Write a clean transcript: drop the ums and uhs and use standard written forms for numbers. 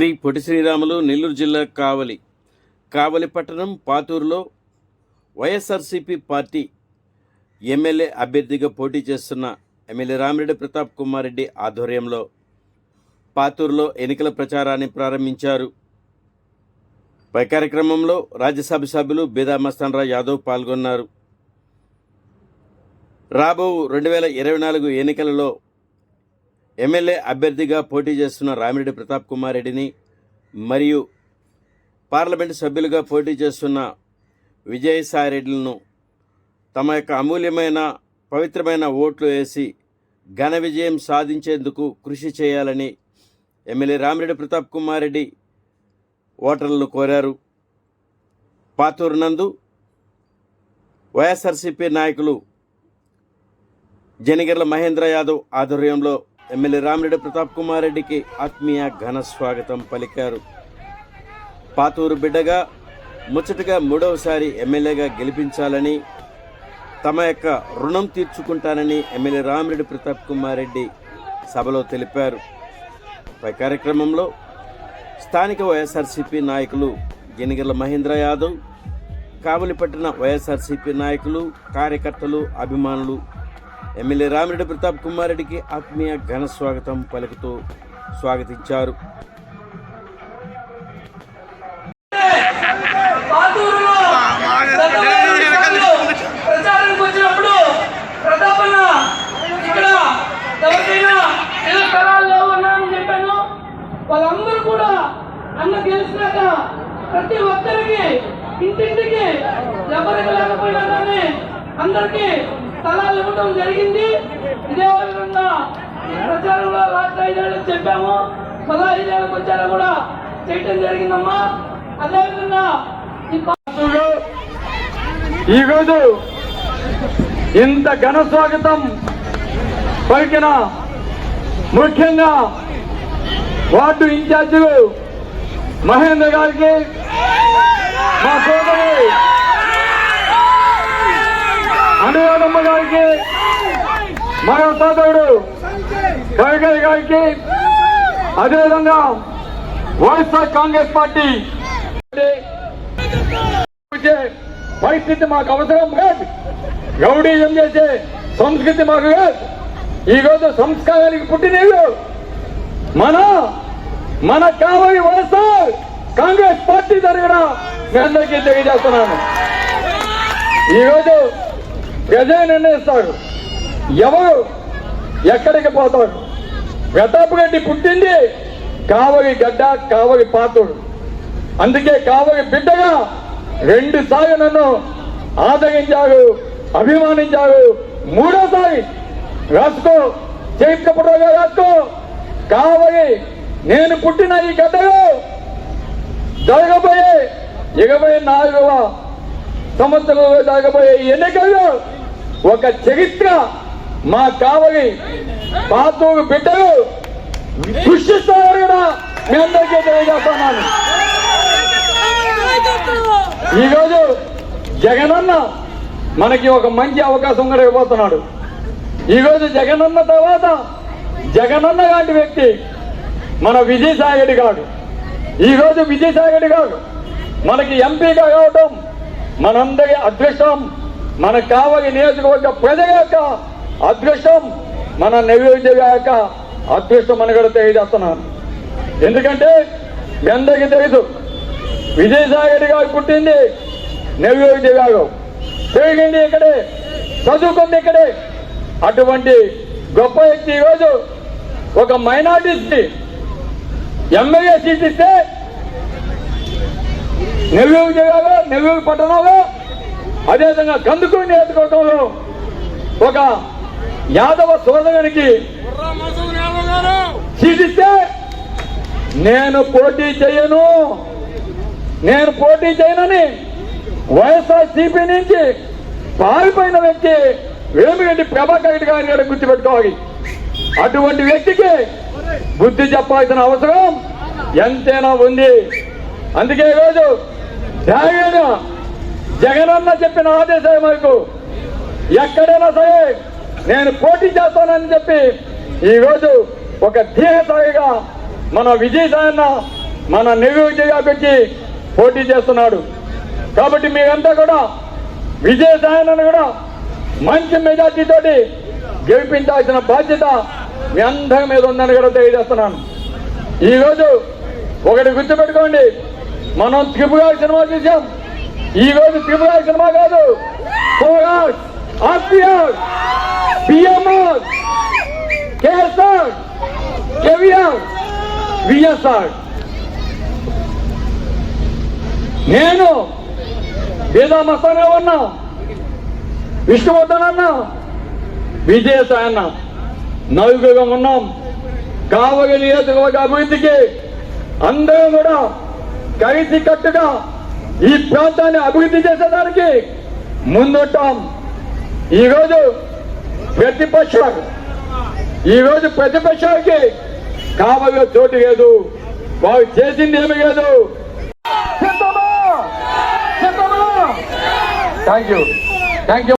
శ్రీ పొట్టి శ్రీరాములు నెల్లూరు జిల్లా కావలి పట్టణం పాతూరులో YSRCP party MLA అభ్యర్థిగా పోటీ చేస్తున్న ఎమ్మెల్యే రామిరెడ్డి ప్రతాప్ కుమార్ రెడ్డి ఆధ్వర్యంలో పాతూరులో ఎన్నికల ప్రచారాన్ని ప్రారంభించారు. పై కార్యక్రమంలో రాజ్యసభ సభ్యులు బేదా మస్తాన్ యాదవ్ పాల్గొన్నారు. రాబో 2024 ఎన్నికలలో ఎమ్మెల్యే అభ్యర్థిగా పోటీ చేస్తున్న రామిరెడ్డి ప్రతాప్ కుమార్ రెడ్డిని మరియు పార్లమెంటు సభ్యులుగా పోటీ చేస్తున్న విజయసాయిరెడ్డిలను తమ యొక్క అమూల్యమైన పవిత్రమైన ఓట్లు వేసి ఘన విజయం సాధించేందుకు కృషి చేయాలని ఎమ్మెల్యే రామిరెడ్డి ప్రతాప్ కుమార్ రెడ్డి ఓటర్లను కోరారు. పాతూరు నందు వైఎస్ఆర్సీపీ నాయకులు జనిగర్ల మహేంద్ర యాదవ్ ఆధ్వర్యంలో ఎమ్మెల్యే రామిరెడ్డి ప్రతాప్ కుమార్ రెడ్డికి ఆత్మీయ ఘన స్వాగతం పలికారు. పాతూరు బిడ్డగా ముచ్చటగా 3వసారి ఎమ్మెల్యేగా గెలిపించాలని తమ యొక్క రుణం తీర్చుకుంటానని ఎమ్మెల్యే రామిరెడ్డి ప్రతాప్ కుమార్ రెడ్డి సభలో తెలిపారు. పై కార్యక్రమంలో స్థానిక వైఎస్ఆర్సీపీ నాయకులు జనిగర్ల మహేంద్ర యాదవ్, కావలిపట్టిన వైఎస్ఆర్సీపీ నాయకులు, కార్యకర్తలు, అభిమానులు ఎమ్మెల్యే రామిరెడ్డి ప్రతాప్ కుమార్ రెడ్డికి ఆత్మీయ ఘన స్వాగతం పలుకుతూ స్వాగతించారు. వాళ్ళందరూ కూడా అన్న గెలిచినాక ప్రతి ఒక్కరికి ఇంటింటికి ఎవరికి లేకపోయినా కానీ అందరికీ స్థలాలు ఇవ్వడం జరిగింది. ఇదే విధంగా ఈ ప్రచారంలో లాస్ట్ 5 ఏళ్ళకి చెప్పాము, 15 ఏళ్ళకి వచ్చారా కూడా చేయటం జరిగిందమ్మా. అదేవిధంగా ఈరోజు ఇంత ఘన స్వాగతం పలికిన ముఖ్యంగా వార్డు ఇన్ఛార్జీలు మహేంద్ర గారికి, మా సోదరు అనురాధమ్మ గారికి, మరో సోదరుడు కవిగయ్య గారికి, అదేవిధంగా వైఎస్ఆర్ కాంగ్రెస్ పార్టీ పరిస్థితి మాకు అవసరం కాదు, రౌడీజం చేసే సంస్కృతి మాకు కాదు. ఈరోజు సంస్కారానికి పుట్టినీళ్ళు మన కావలి వైఎస్ఆర్ కాంగ్రెస్ పార్టీ తరఫున మీ అందరికీ తెలియజేస్తున్నాను. ఈరోజు ప్రజలు నిర్ణయిస్తారు ఎవరు ఎక్కడికి పోతారు. ప్రతాప్ రెడ్డి పుట్టింది కావలి గడ్డ, కావలి పాతూరు. అందుకే కావలి బిడ్డగా 2 సార్లు నన్ను ఆదరించారు, అభిమానించారు. 3వసారి రాసుకో, చేయించకపోవడం రాసుకో. కావలి నేను పుట్టిన ఈ గడ్డలో జరగబోయే 24వ సంవత్సరంలో జరగబోయే ఎన్నికల్లో ఒక చరిత్ర మా కావలి పాతూరు బిడ్డలు సృష్టిస్తారు కూడా మీ అందరికీ తెలియజేస్తున్నాను. ఈరోజు జగనన్న మనకి ఒక మంచి అవకాశం కూడా ఇవ్వబోతున్నాడు. ఈరోజు జగనన్న తర్వాత జగనన్న లాంటి వ్యక్తి మన విజయసాయిరెడ్డి గారు. ఈరోజు విజయసాయిరెడ్డి గారు మనకి ఎంపీగా కావడం మనందరి అదృష్టం, మన కావలి నియోజకవర్గ ప్రజల యొక్క అదృష్టం, మన నెల్లూరు యొక్క అదృష్టం అని కూడా తెలియజేస్తున్నాను. ఎందుకంటే మీ అందరికీ తెలుసు, విజయసాయిరెడ్డి గారు పుట్టింది నెల్లూరు జిల్లాలో, పెరిగింది ఇక్కడే, చదువుకుంది ఇక్కడే. అటువంటి గొప్ప వ్యక్తి ఈరోజు ఒక మైనార్టీకి ఎమ్మెల్యే సీట్ ఇస్తే నెల్లూరు జిల్లాలో, నెల్లూరు పట్టణంలో, అదేవిధంగా కందుకూరు నియోజకవర్గంలో ఒక యాదవ సోదరునికి సీట్ ఇస్తే నేను పోటీ చేయనని వైఎస్ఆర్సీపీ నుంచి పారిపోయిన వ్యక్తి వేమిరెడ్డి ప్రభాకర్ రెడ్డి గారిని కూడా గుర్తుపెట్టుకోవాలి. అటువంటి వ్యక్తికి బుద్ధి చెప్పాల్సిన అవసరం ఎంతైనా ఉంది. అందుకే ఈరోజు ధైర్యంగా జగనన్న చెప్పిన ఆదేశాల మేరకు ఎక్కడైనా సరే నేను పోటీ చేస్తానని చెప్పి ఈరోజు ఒక ధ్యేయసాయిగా మన విజయసాయన్న మన నెల్లూరు జిల్లాకు వచ్చి పోటీ చేస్తున్నాడు. కాబట్టి మీరంతా కూడా విజయసాయనను కూడా మంచి మెజార్టీతోటి గెలిపించాల్సిన బాధ్యత మీ అందరి మీద ఉందని కూడా తెలియజేస్తున్నాను. ఈరోజు ఒకటి గుర్తుపెట్టుకోండి, మనం త్రిపుర సినిమా చూసాం. ఈరోజు త్రిపుర సినిమా కాదు, ఫోరాస్, RPR, BMR, KSR, KVR, VSR. నేను వేదామస్తానే ఉన్నా, విష్ణువర్ధన్ అన్న, విజయసాయి అన్న, నలుగురుగా ఉన్నాం. కావలి నియోజకవర్గ అభివృద్ధికి అందరం కూడా కలిసి కట్టుగా ఈ ప్రాంతాన్ని అభివృద్ధి చేసేదానికి ముందుంటాం. ఈరోజు ప్రతిపక్షాలకి కావలిలో చోటు లేదు, వారు చేసింది ఏమీ లేదు. Thank you.